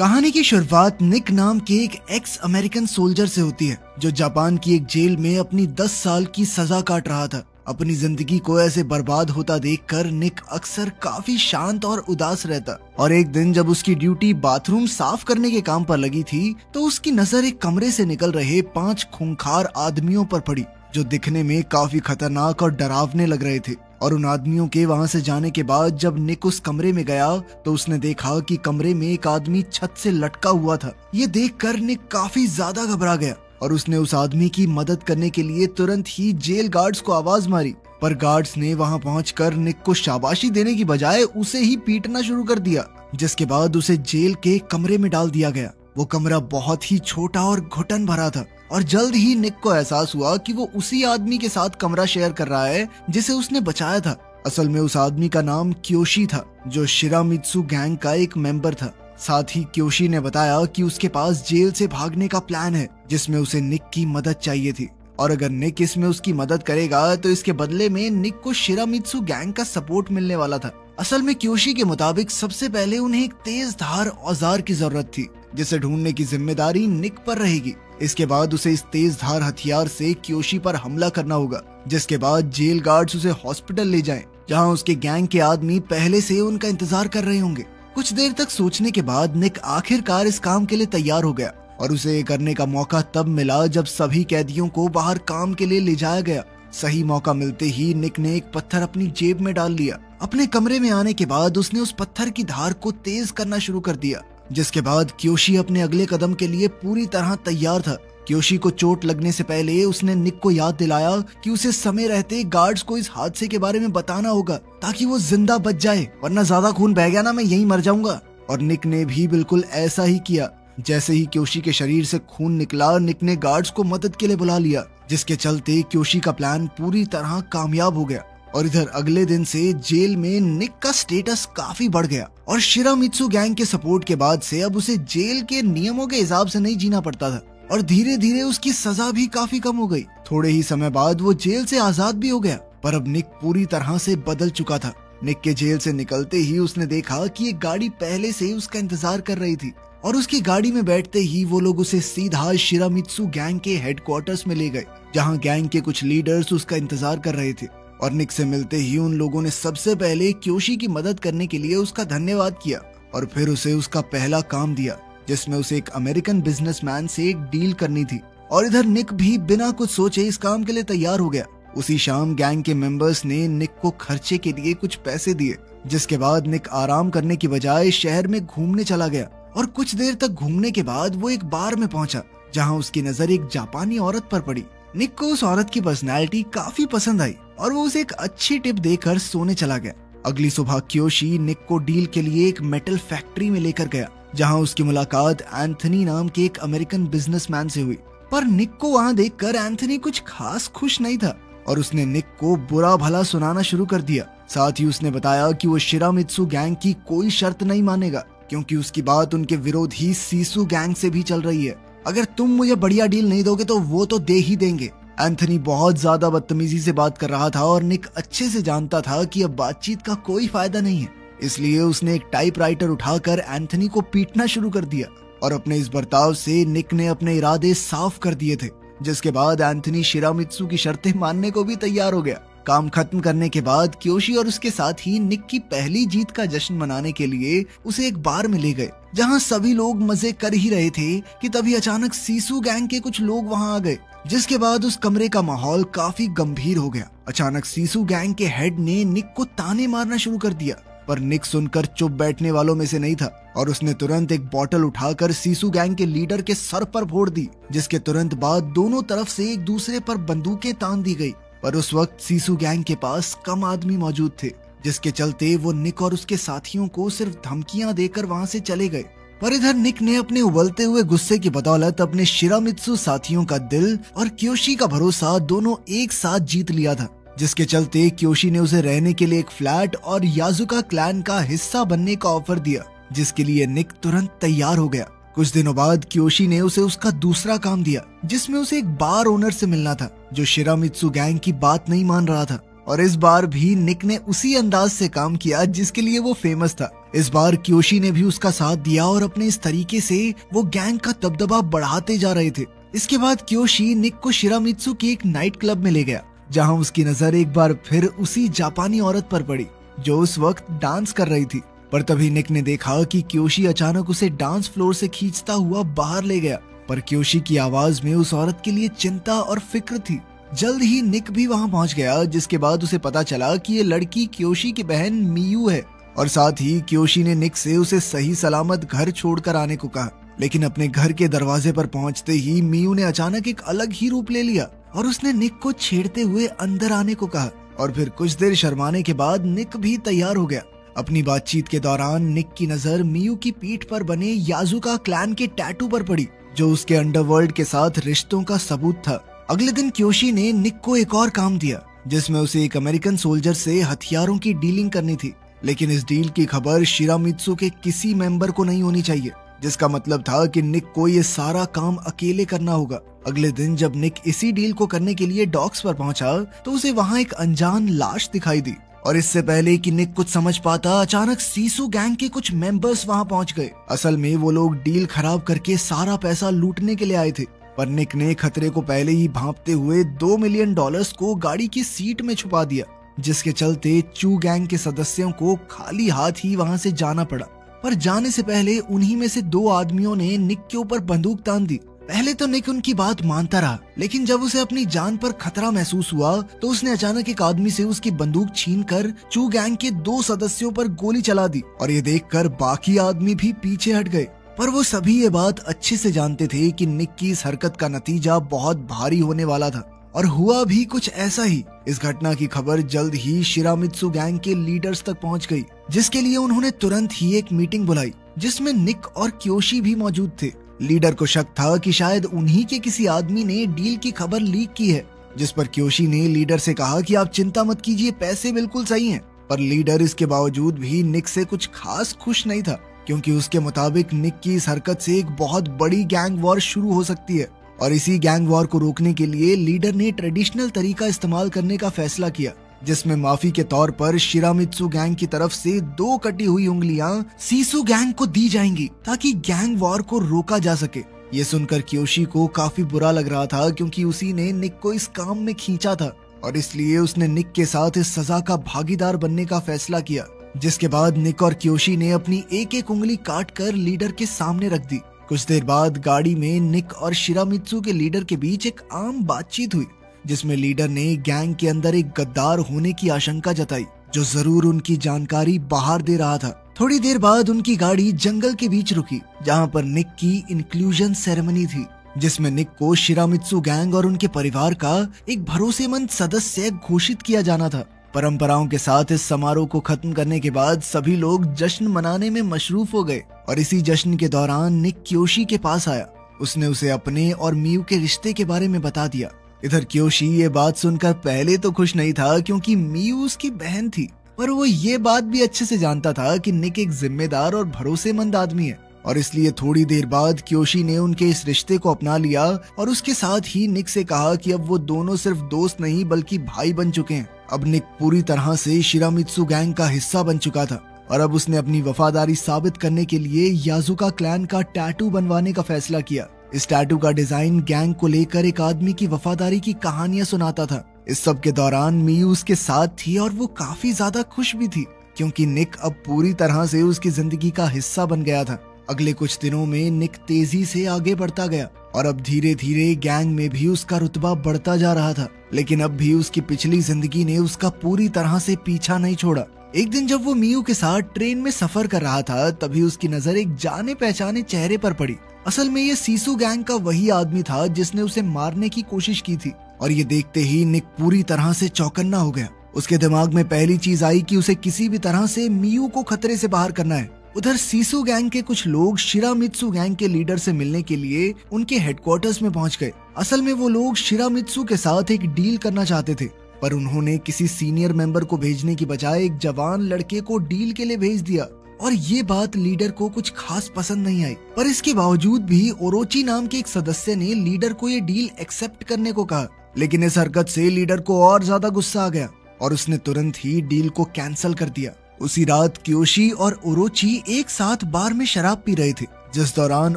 कहानी की शुरुआत निक नाम के एक एक्स अमेरिकन सोल्जर से होती है जो जापान की एक जेल में अपनी 10 साल की सजा काट रहा था। अपनी जिंदगी को ऐसे बर्बाद होता देखकर निक अक्सर काफी शांत और उदास रहता और एक दिन जब उसकी ड्यूटी बाथरूम साफ करने के काम पर लगी थी तो उसकी नजर एक कमरे से निकल रहे 5 खूंखार आदमियों पर पड़ी जो दिखने में काफी खतरनाक और डरावने लग रहे थे। और उन आदमियों के वहां से जाने के बाद जब निक उस कमरे में गया तो उसने देखा कि कमरे में एक आदमी छत से लटका हुआ था। ये देखकर निक काफी ज्यादा घबरा गया और उसने उस आदमी की मदद करने के लिए तुरंत ही जेल गार्ड्स को आवाज मारी, पर गार्ड्स ने वहां पहुंचकर निक को शाबाशी देने की बजाय उसे ही पीटना शुरू कर दिया, जिसके बाद उसे जेल के कमरे में डाल दिया गया। वो कमरा बहुत ही छोटा और घुटन भरा था और जल्द ही निक को एहसास हुआ कि वो उसी आदमी के साथ कमरा शेयर कर रहा है जिसे उसने बचाया था। असल में उस आदमी का नाम क्योशी था जो शिरामित्सु गैंग का एक मेंबर था। साथ ही क्योशी ने बताया कि उसके पास जेल से भागने का प्लान है जिसमें उसे निक की मदद चाहिए थी और अगर निक इसमें उसकी मदद करेगा तो इसके बदले में निक को शिरामित्सु गैंग का सपोर्ट मिलने वाला था। असल में क्योशी के मुताबिक सबसे पहले उन्हें एक तेज धार औजार की जरूरत थी जिसे ढूंढने की जिम्मेदारी निक पर रहेगी। इसके बाद उसे इस तेज धार हथियार से क्योशी पर हमला करना होगा, जिसके बाद जेल गार्ड्स उसे हॉस्पिटल ले जाएं, जहां उसके गैंग के आदमी पहले से उनका इंतजार कर रहे होंगे। कुछ देर तक सोचने के बाद निक आखिरकार इस काम के लिए तैयार हो गया और उसे ये करने का मौका तब मिला जब सभी कैदियों को बाहर काम के लिए ले जाया गया। सही मौका मिलते ही निक ने एक पत्थर अपनी जेब में डाल लिया। अपने कमरे में आने के बाद उसने उस पत्थर की धार को तेज करना शुरू कर दिया, जिसके बाद क्योशी अपने अगले कदम के लिए पूरी तरह तैयार था। क्योशी को चोट लगने से पहले उसने निक को याद दिलाया कि उसे समय रहते गार्ड्स को इस हादसे के बारे में बताना होगा ताकि वो जिंदा बच जाए, वरना ज्यादा खून बह गया ना मैं यहीं मर जाऊंगा। और निक ने भी बिल्कुल ऐसा ही किया। जैसे ही क्योशी के शरीर से खून निकला, निक ने गार्ड्स को मदद के लिए बुला लिया, जिसके चलते क्योशी का प्लान पूरी तरह कामयाब हो गया। और इधर अगले दिन से जेल में निक का स्टेटस काफी बढ़ गया और शिरामित्सु गैंग के सपोर्ट के बाद से अब उसे जेल के नियमों के हिसाब से नहीं जीना पड़ता था और धीरे धीरे उसकी सजा भी काफी कम हो गई। थोड़े ही समय बाद वो जेल से आजाद भी हो गया, पर अब निक पूरी तरह से बदल चुका था। निक के जेल से निकलते ही उसने देखा कि एक गाड़ी पहले से उसका इंतजार कर रही थी और उसकी गाड़ी में बैठते ही वो लोग उसे सीधा शिरामित्सु गैंग के हेडक्वार्टर्स में ले गए, जहाँ गैंग के कुछ लीडर्स उसका इंतजार कर रहे थे। और निक से मिलते ही उन लोगों ने सबसे पहले क्योशी की मदद करने के लिए उसका धन्यवाद किया और फिर उसे उसका पहला काम दिया, जिसमें उसे एक अमेरिकन बिजनेसमैन से एक डील करनी थी। और इधर निक भी बिना कुछ सोचे इस काम के लिए तैयार हो गया। उसी शाम गैंग के मेंबर्स ने निक को खर्चे के लिए कुछ पैसे दिए, जिसके बाद निक आराम करने की बजाय शहर में घूमने चला गया। और कुछ देर तक घूमने के बाद वो एक बार में पहुंचा, जहां उसकी नजर एक जापानी औरत पर पड़ी। निक को उस औरत की पर्सनैलिटी काफी पसंद आई और वो उसे एक अच्छी टिप देकर सोने चला गया। अगली सुबह क्योशी निक को डील के लिए एक मेटल फैक्ट्री में लेकर गया, जहां उसकी मुलाकात एंथनी नाम के एक अमेरिकन बिजनेसमैन से हुई। पर निक को वहां देखकर एंथनी कुछ खास खुश नहीं था और उसने निक को बुरा भला सुनाना शुरू कर दिया। साथ ही उसने बताया कि वो शिरामित्सु गैंग की कोई शर्त नहीं मानेगा, क्योंकि उसकी बात उनके विरोधी सीसु गैंग से भी चल रही है। अगर तुम मुझे बढ़िया डील नहीं दोगे तो वो तो दे ही देंगे। एंथनी बहुत ज्यादा बदतमीजी से बात कर रहा था और निक अच्छे से जानता था कि अब बातचीत का कोई फायदा नहीं है, इसलिए उसने एक टाइपराइटर उठाकर एंथनी को पीटना शुरू कर दिया। और अपने इस बर्ताव से निक ने अपने इरादे साफ कर दिए थे, जिसके बाद एंथनी शिरामित्सु की शर्तें मानने को भी तैयार हो गया। काम खत्म करने के बाद क्योशी और उसके साथ ही निक की पहली जीत का जश्न मनाने के लिए उसे एक बार में ले गए, जहां सभी लोग मजे कर ही रहे थे कि तभी अचानक सीसु गैंग के कुछ लोग वहां आ गए, जिसके बाद उस कमरे का माहौल काफी गंभीर हो गया। अचानक सीसु गैंग के हेड ने निक को ताने मारना शुरू कर दिया, पर निक सुनकर चुप बैठने वालों में से नहीं था और उसने तुरंत एक बोतल उठाकर सीसु गैंग के लीडर के सर पर फोड़ दी, जिसके तुरंत बाद दोनों तरफ से एक दूसरे पर बंदूकें तान दी गई। पर उस वक्त सीसु गैंग के पास कम आदमी मौजूद थे, जिसके चलते वो निक और उसके साथियों को सिर्फ धमकियां देकर वहां से चले गए। पर इधर निक ने अपने उबलते हुए गुस्से की बदौलत अपने शिरामित्सु साथियों का दिल और क्योशी का भरोसा दोनों एक साथ जीत लिया था, जिसके चलते क्योशी ने उसे रहने के लिए एक फ्लैट और याजुका क्लैन का हिस्सा बनने का ऑफर दिया, जिसके लिए निक तुरंत तैयार हो गया। कुछ दिनों बाद क्योशी ने उसे उसका दूसरा काम दिया, जिसमें उसे एक बार ओनर से मिलना था जो शिरामित्सु गैंग की बात नहीं मान रहा था। और इस बार भी निक ने उसी अंदाज से काम किया जिसके लिए वो फेमस था, इस बार क्योशी ने भी उसका साथ दिया और अपने इस तरीके से वो गैंग का दबदबा बढ़ाते जा रहे थे। इसके बाद क्योशी निक को शिरामित्सु के एक नाइट क्लब में ले गया, जहां उसकी नजर एक बार फिर उसी जापानी औरत पर पड़ी जो उस वक्त डांस कर रही थी। पर तभी निक ने देखा कि क्योशी अचानक उसे डांस फ्लोर से खींचता हुआ बाहर ले गया। पर क्योशी की आवाज में उस औरत के लिए चिंता और फिक्र थी। जल्द ही निक भी वहां पहुंच गया, जिसके बाद उसे पता चला कि ये लड़की क्योशी की बहन मियू है और साथ ही क्योशी ने निक से उसे सही सलामत घर छोड़कर आने को कहा। लेकिन अपने घर के दरवाजे पर पहुंचते ही मियू ने अचानक एक अलग ही रूप ले लिया और उसने निक को छेड़ते हुए अंदर आने को कहा। और फिर कुछ देर शर्माने के बाद निक भी तैयार हो गया। अपनी बातचीत के दौरान निक की नजर मियू की पीठ पर बने याजुका क्लैन के टैटू पर पड़ी, जो उसके अंडरवर्ल्ड के साथ रिश्तों का सबूत था। अगले दिन क्योशी ने निक को एक और काम दिया, जिसमें उसे एक अमेरिकन सोल्जर से हथियारों की डीलिंग करनी थी। लेकिन इस डील की खबर शिरामित्सु के किसी मेंबर को नहीं होनी चाहिए, जिसका मतलब था कि निक को ये सारा काम अकेले करना होगा। अगले दिन जब निक इसी डील को करने के लिए डॉक्स पर पहुंचा तो उसे वहां एक अनजान लाश दिखाई दी। और इससे पहले कि निक कुछ समझ पाता, अचानक सीसू गैंग के कुछ मेंबर्स वहां पहुंच गए। असल में वो लोग डील खराब करके सारा पैसा लूटने के लिए आए थे। पर निक ने खतरे को पहले ही भांपते हुए $2 मिलियन को गाड़ी की सीट में छुपा दिया, जिसके चलते चू गैंग के सदस्यों को खाली हाथ ही वहां से जाना पड़ा। पर जाने से पहले उन्हीं में से 2 आदमियों ने निक के ऊपर बंदूक तान दी। पहले तो निक उनकी बात मानता रहा, लेकिन जब उसे अपनी जान पर खतरा महसूस हुआ तो उसने अचानक एक आदमी से उसकी बंदूक छीनकर चू गैंग के 2 सदस्यों पर गोली चला दी। और ये देखकर बाकी आदमी भी पीछे हट गए। पर वो सभी ये बात अच्छे से जानते थे कि निक की इस हरकत का नतीजा बहुत भारी होने वाला था, और हुआ भी कुछ ऐसा ही। इस घटना की खबर जल्द ही शिरामित्सु गैंग के लीडर्स तक पहुंच गई, जिसके लिए उन्होंने तुरंत ही एक मीटिंग बुलाई, जिसमें निक और क्योशी भी मौजूद थे। लीडर को शक था कि शायद उन्हीं के किसी आदमी ने डील की खबर लीक की है, जिस पर क्योशी ने लीडर से कहा कि आप चिंता मत कीजिए, पैसे बिल्कुल सही हैं। पर लीडर इसके बावजूद भी निक से कुछ खास खुश नहीं था, क्योंकि उसके मुताबिक निक की इस हरकत से एक बहुत बड़ी गैंग वॉर शुरू हो सकती है। और इसी गैंग वॉर को रोकने के लिए लीडर ने ट्रेडिशनल तरीका इस्तेमाल करने का फैसला किया, जिसमें माफी के तौर पर शिरामित्सु गैंग की तरफ से 2 कटी हुई उंगलियां सीसू गैंग को दी जाएंगी, ताकि गैंग वॉर को रोका जा सके। ये सुनकर क्योशी को काफी बुरा लग रहा था, क्योंकि उसी ने निक को इस काम में खींचा था, और इसलिए उसने निक के साथ इस सजा का भागीदार बनने का फैसला किया। जिसके बाद निक और क्योशी ने अपनी एक उंगली काट कर लीडर के सामने रख दी। कुछ देर बाद गाड़ी में निक और शिरामित्सु के लीडर के बीच एक आम बातचीत हुई, जिसमें लीडर ने गैंग के अंदर एक गद्दार होने की आशंका जताई, जो जरूर उनकी जानकारी बाहर दे रहा था। थोड़ी देर बाद उनकी गाड़ी जंगल के बीच रुकी, जहां पर निक की इंक्लूजन सेरेमनी थी, जिसमें निक को शिरामित्सु गैंग और उनके परिवार का एक भरोसेमंद सदस्य घोषित किया जाना था। परंपराओं के साथ इस समारोह को खत्म करने के बाद सभी लोग जश्न मनाने में मशरूफ हो गए, और इसी जश्न के दौरान निक क्योशी के पास आया। उसने उसे अपने और मियू के रिश्ते के बारे में बता दिया। इधर क्योशी ये बात सुनकर पहले तो खुश नहीं था, क्योंकि मियू उसकी बहन थी, पर वो ये बात भी अच्छे से जानता था कि निक एक जिम्मेदार और भरोसेमंद आदमी है, और इसलिए थोड़ी देर बाद क्योशी ने उनके इस रिश्ते को अपना लिया और उसके साथ ही निक से कहा कि अब वो दोनों सिर्फ दोस्त नहीं बल्कि भाई बन चुके हैं। अब निक पूरी तरह से शिरामित्सु गैंग का हिस्सा बन चुका था, और अब उसने अपनी वफादारी साबित करने के लिए याजुका क्लैन का टैटू बनवाने का फैसला किया। इस टैटू का डिजाइन गैंग को लेकर एक आदमी की वफादारी की कहानियां सुनाता था। इस सब के दौरान मियू उसके साथ थी, और वो काफी ज्यादा खुश भी थी, क्योंकि निक अब पूरी तरह से उसकी जिंदगी का हिस्सा बन गया था। अगले कुछ दिनों में निक तेजी से आगे बढ़ता गया, और अब धीरे धीरे गैंग में भी उसका रुतबा बढ़ता जा रहा था। लेकिन अब भी उसकी पिछली जिंदगी ने उसका पूरी तरह से पीछा नहीं छोड़ा। एक दिन जब वो मियू के साथ ट्रेन में सफर कर रहा था, तभी उसकी नजर एक जाने पहचाने चेहरे पर पड़ी। असल में ये सीसू गैंग का वही आदमी था जिसने उसे मारने की कोशिश की थी, और ये देखते ही निक पूरी तरह से चौकन्ना हो गया। उसके दिमाग में पहली चीज आई कि उसे किसी भी तरह से मियू को खतरे से बाहर करना है। उधर सीसू गैंग के कुछ लोग शिरामित्सु गैंग के लीडर से मिलने के लिए उनके हेडक्वार्टर्स में पहुंच गए। असल में वो लोग शिरामित्सु के साथ एक डील करना चाहते थे, पर उन्होंने किसी सीनियर मेंबर को भेजने की बजाय एक जवान लड़के को डील के लिए भेज दिया, और ये बात लीडर को कुछ खास पसंद नहीं आई। पर इसके बावजूद भी ओरोची नाम के एक सदस्य ने लीडर को ये डील एक्सेप्ट करने को कहा। लेकिन इस हरकत से लीडर को और ज्यादा गुस्सा आ गया, और उसने तुरंत ही डील को कैंसिल कर दिया। उसी रात क्योशी और ओरोची एक साथ बार में शराब पी रहे थे, जिस दौरान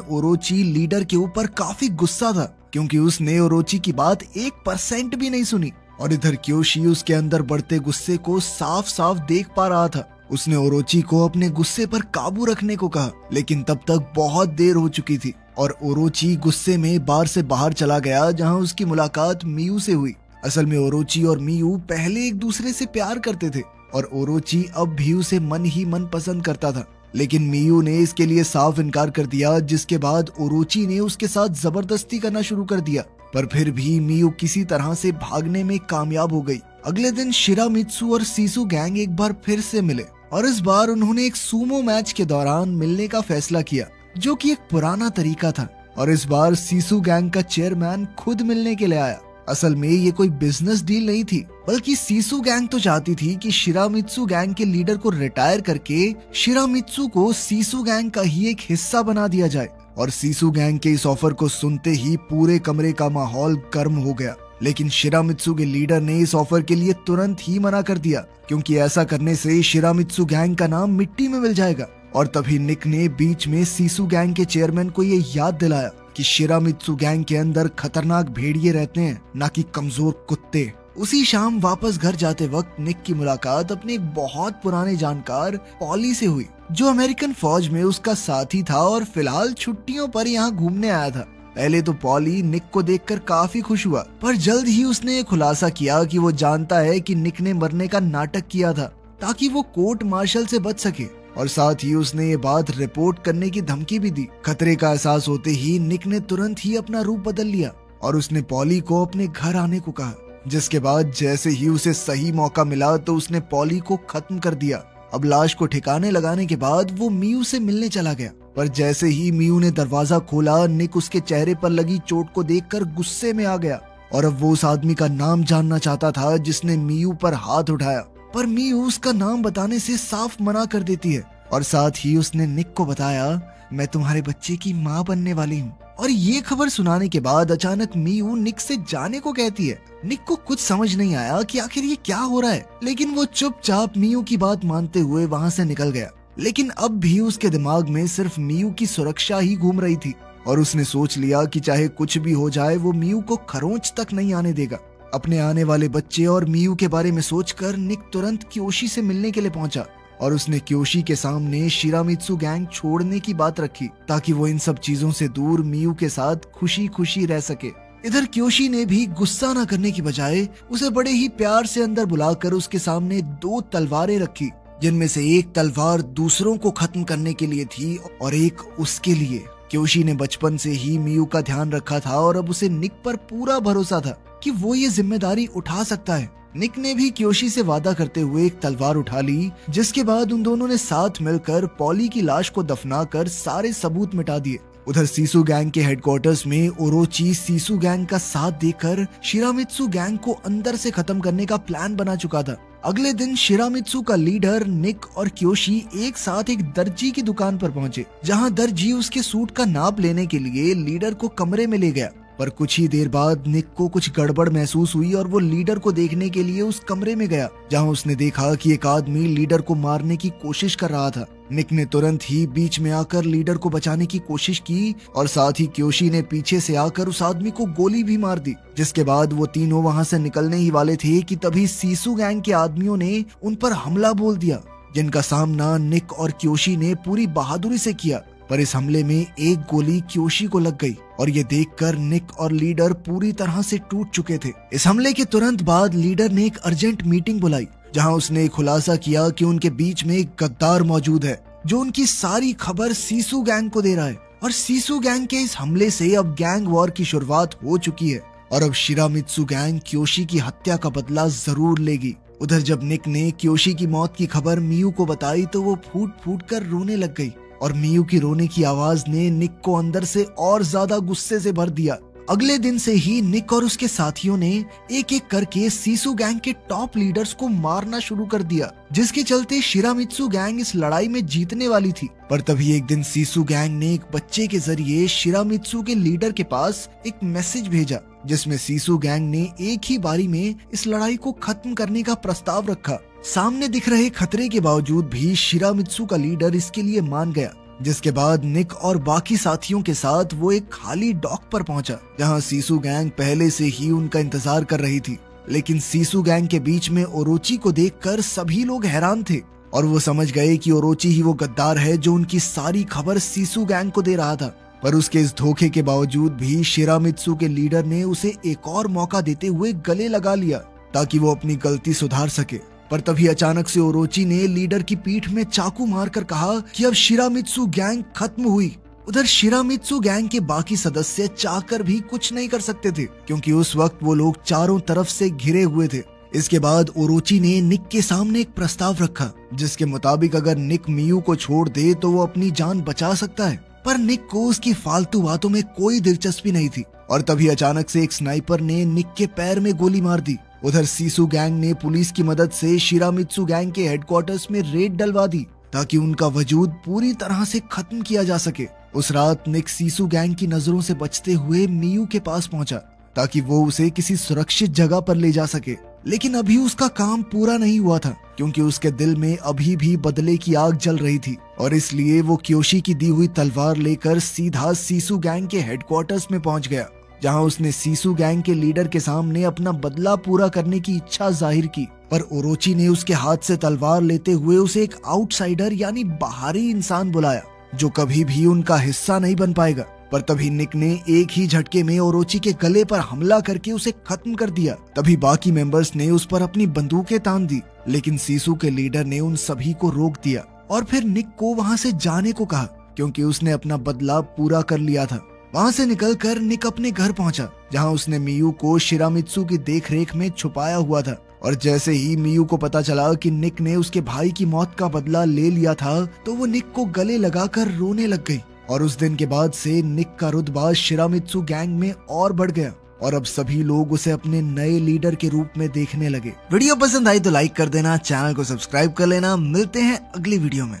ओरोची लीडर के ऊपर काफी गुस्सा था क्योंकि उसने ओरोची की बात 1% भी नहीं सुनी। और इधर क्योशी उसके अंदर बढ़ते गुस्से को साफ साफ देख पा रहा था। उसने ओरोची को अपने गुस्से पर काबू रखने को कहा, लेकिन तब तक बहुत देर हो चुकी थी और ओरोची गुस्से में बार से बाहर चला गया, जहां उसकी मुलाकात मियू से हुई। असल में ओरोची और मियू पहले एक दूसरे से प्यार करते थे और ओरोची अब भी उसे मन ही मन पसंद करता था, लेकिन मियू ने इसके लिए साफ इनकार कर दिया, जिसके बाद ओरोची ने उसके साथ जबरदस्ती करना शुरू कर दिया। पर फिर भी मियू किसी तरह से भागने में कामयाब हो गई। अगले दिन शिरामित्सु और सीसु गैंग एक बार फिर से मिले और इस बार उन्होंने एक सूमो मैच के दौरान मिलने का फैसला किया, जो कि एक पुराना तरीका था। और इस बार सीसु गैंग का चेयरमैन खुद मिलने के लिए आया। असल में ये कोई बिजनेस डील नहीं थी, बल्कि सीसु गैंग तो चाहती थी कि शिरामित्सु गैंग के लीडर को रिटायर करके शिरामित्सु को सीसु गैंग का ही एक हिस्सा बना दिया जाए। और सीसु गैंग के इस ऑफर को सुनते ही पूरे कमरे का माहौल गर्म हो गया, लेकिन शिरामित्सु के लीडर ने इस ऑफर के लिए तुरंत ही मना कर दिया, क्योंकि ऐसा करने से शिरामित्सु गैंग का नाम मिट्टी में मिल जाएगा। और तभी निक ने बीच में सीसु गैंग के चेयरमैन को ये याद दिलाया कि शिरामित्सु गैंग के अंदर खतरनाक भेड़िए रहते हैं, ना कि कमजोर कुत्ते। उसी शाम वापस घर जाते वक्त निक की मुलाकात अपने एक बहुत पुराने जानकार पॉली से हुई, जो अमेरिकन फौज में उसका साथी था और फिलहाल छुट्टियों पर यहाँ घूमने आया था। पहले तो पॉली निक को देखकर काफी खुश हुआ, पर जल्द ही उसने खुलासा किया कि वो जानता है कि निक ने मरने का नाटक किया था ताकि वो कोर्ट मार्शल से बच सके, और साथ ही उसने ये बात रिपोर्ट करने की धमकी भी दी। खतरे का एहसास होते ही निक ने तुरंत ही अपना रूप बदल लिया और उसने पॉली को अपने घर आने को कहा, जिसके बाद जैसे ही उसे सही मौका मिला तो उसने पॉली को खत्म कर दिया। अब लाश को ठिकाने लगाने के बाद वो मियू से मिलने चला गया, पर जैसे ही मियू ने दरवाजा खोला, निक उसके चेहरे पर लगी चोट को देखकर गुस्से में आ गया और अब वो उस आदमी का नाम जानना चाहता था जिसने मियू पर हाथ उठाया। पर मियू उसका नाम बताने से साफ मना कर देती है और साथ ही उसने निक को बताया, मैं तुम्हारे बच्चे की माँ बनने वाली हूँ। और ये खबर सुनाने के बाद अचानक मियू निक से जाने को कहती है। निक को कुछ समझ नहीं आया कि आखिर ये क्या हो रहा है, लेकिन वो चुपचाप मियू की बात मानते हुए वहाँ से निकल गया। लेकिन अब भी उसके दिमाग में सिर्फ मियू की सुरक्षा ही घूम रही थी और उसने सोच लिया कि चाहे कुछ भी हो जाए वो मियू को खरोंच तक नहीं आने देगा। अपने आने वाले बच्चे और मियू के बारे में सोचकर निक तुरंत क्योशी से मिलने के लिए पहुंचा और उसने क्योशी के सामने शिरामित्सु गैंग छोड़ने की बात रखी ताकि वो इन सब चीजों से दूर मियू के साथ खुशी खुशी रह सके। इधर क्योशी ने भी गुस्सा न करने की बजाय उसे बड़े ही प्यार से अंदर बुलाकर उसके सामने 2 तलवारें रखी, जिनमें से एक तलवार दूसरों को खत्म करने के लिए थी और एक उसके लिए। क्योशी ने बचपन से ही मियू का ध्यान रखा था और अब उसे निक पर पूरा भरोसा था कि वो ये जिम्मेदारी उठा सकता है। निक ने भी क्योशी से वादा करते हुए एक तलवार उठा ली, जिसके बाद उन दोनों ने साथ मिलकर पॉली की लाश को दफनाकर सारे सबूत मिटा दिए। उधर सीसु गैंग के हेडक्वार्टर्स में ओरोची सीसु गैंग का साथ देकर शिरामित्सु गैंग को अंदर से खत्म करने का प्लान बना चुका था। अगले दिन शिरामित्सु का लीडर निक और क्योशी एक साथ एक दर्जी की दुकान पर पहुंचे, जहां दर्जी उसके सूट का नाप लेने के लिए लीडर को कमरे में ले गया। पर कुछ ही देर बाद निक को कुछ गड़बड़ महसूस हुई और वो लीडर को देखने के लिए उस कमरे में गया, जहां उसने देखा कि एक आदमी लीडर को मारने की कोशिश कर रहा था। निक ने तुरंत ही बीच में आकर लीडर को बचाने की कोशिश की और साथ ही क्योशी ने पीछे से आकर उस आदमी को गोली भी मार दी। जिसके बाद वो तीनों वहां से निकलने ही वाले थे कि तभी सीसु गैंग के आदमियों ने उन पर हमला बोल दिया, जिनका सामना निक और क्योशी ने पूरी बहादुरी से किया। पर इस हमले में एक गोली क्योशी को लग गई और ये देखकर निक और लीडर पूरी तरह से टूट चुके थे। इस हमले के तुरंत बाद लीडर ने एक अर्जेंट मीटिंग बुलाई, जहां उसने खुलासा किया कि उनके बीच में एक गद्दार मौजूद है जो उनकी सारी खबर सीसु गैंग को दे रहा है और सीसु गैंग के इस हमले से अब गैंग वॉर की शुरुआत हो चुकी है और अब शिरामित्सु गैंग क्योशी की हत्या का बदला जरूर लेगी। उधर जब निक ने क्योशी की मौत की खबर मियू को बताई तो वो फूट फूट कर रोने लग गई और मियू की रोने की आवाज ने निक को अंदर से और ज्यादा गुस्से से भर दिया। अगले दिन से ही निक और उसके साथियों ने एक एक करके सीसु गैंग के टॉप लीडर्स को मारना शुरू कर दिया, जिसके चलते शिरामित्सु गैंग इस लड़ाई में जीतने वाली थी। पर तभी एक दिन सीसु गैंग ने एक बच्चे के जरिए शिरामित्सु के लीडर के पास एक मैसेज भेजा, जिसमें सीसु गैंग ने एक ही बारी में इस लड़ाई को खत्म करने का प्रस्ताव रखा। सामने दिख रहे खतरे के बावजूद भी शिरामित्सु का लीडर इसके लिए मान गया, जिसके बाद निक और बाकी साथियों के साथ वो एक खाली डॉक पर पहुंचा जहां सीसू गैंग पहले से ही उनका इंतजार कर रही थी। लेकिन सीसू गैंग के बीच में ओरोची को देखकर सभी लोग हैरान थे और वो समझ गए कि ओरोची ही वो गद्दार है जो उनकी सारी खबर सीसू गैंग को दे रहा था। पर उसके इस धोखे के बावजूद भी शिरामित्सु के लीडर ने उसे एक और मौका देते हुए गले लगा लिया ताकि वो अपनी गलती सुधार सके। पर तभी अचानक से ओरोची ने लीडर की पीठ में चाकू मारकर कहा कि अब शिरामित्सु गैंग खत्म हुई। उधर शिरामित्सु गैंग के बाकी सदस्य चाहकर भी कुछ नहीं कर सकते थे क्योंकि उस वक्त वो लोग चारों तरफ से घिरे हुए थे। इसके बाद ओरोची ने निक के सामने एक प्रस्ताव रखा जिसके मुताबिक अगर निक मियू को छोड़ दे तो वो अपनी जान बचा सकता है। पर निक को उसकी फालतू बातों में कोई दिलचस्पी नहीं थी और तभी अचानक से एक स्नाइपर ने निक के पैर में गोली मार दी। उधर सीसू गैंग ने पुलिस की मदद से शिरामित्सु गैंग के हेडक्वार्टर्स में रेड डलवा दी ताकि उनका वजूद पूरी तरह से खत्म किया जा सके। उस रात निक सीसू गैंग की नजरों से बचते हुए मियू के पास पहुंचा ताकि वो उसे किसी सुरक्षित जगह पर ले जा सके। लेकिन अभी उसका काम पूरा नहीं हुआ था क्योंकि उसके दिल में अभी भी बदले की आग जल रही थी और इसलिए वो क्योशी की दी हुई तलवार लेकर सीधा सीसू गैंग के हेडक्वार्टर्स में पहुंच गया जहां उसने सीसू गैंग के लीडर के सामने अपना बदला पूरा करने की इच्छा जाहिर की। पर ओरोची ने उसके हाथ से तलवार लेते हुए उसे एक आउटसाइडर यानी बाहरी इंसान बुलाया जो कभी भी उनका हिस्सा नहीं बन पाएगा। पर तभी निक ने एक ही झटके में ओरोची के गले पर हमला करके उसे खत्म कर दिया। तभी बाकी मेंबर्स ने उस पर अपनी बंदूकें तान दी लेकिन सीसू के लीडर ने उन सभी को रोक दिया और फिर निक को वहां से जाने को कहा क्योंकि उसने अपना बदला पूरा कर लिया था। वहां से निकलकर निक अपने घर पहुंचा जहां उसने मियू को शिरामित्सु की देखरेख में छुपाया हुआ था और जैसे ही मियू को पता चला कि निक ने उसके भाई की मौत का बदला ले लिया था तो वो निक को गले लगाकर रोने लग गई। और उस दिन के बाद से निक का रुतबा शिरामित्सु गैंग में और बढ़ गया और अब सभी लोग उसे अपने नए लीडर के रूप में देखने लगे। वीडियो पसंद आई तो लाइक कर देना, चैनल को सब्सक्राइब कर लेना। मिलते हैं अगली वीडियो में।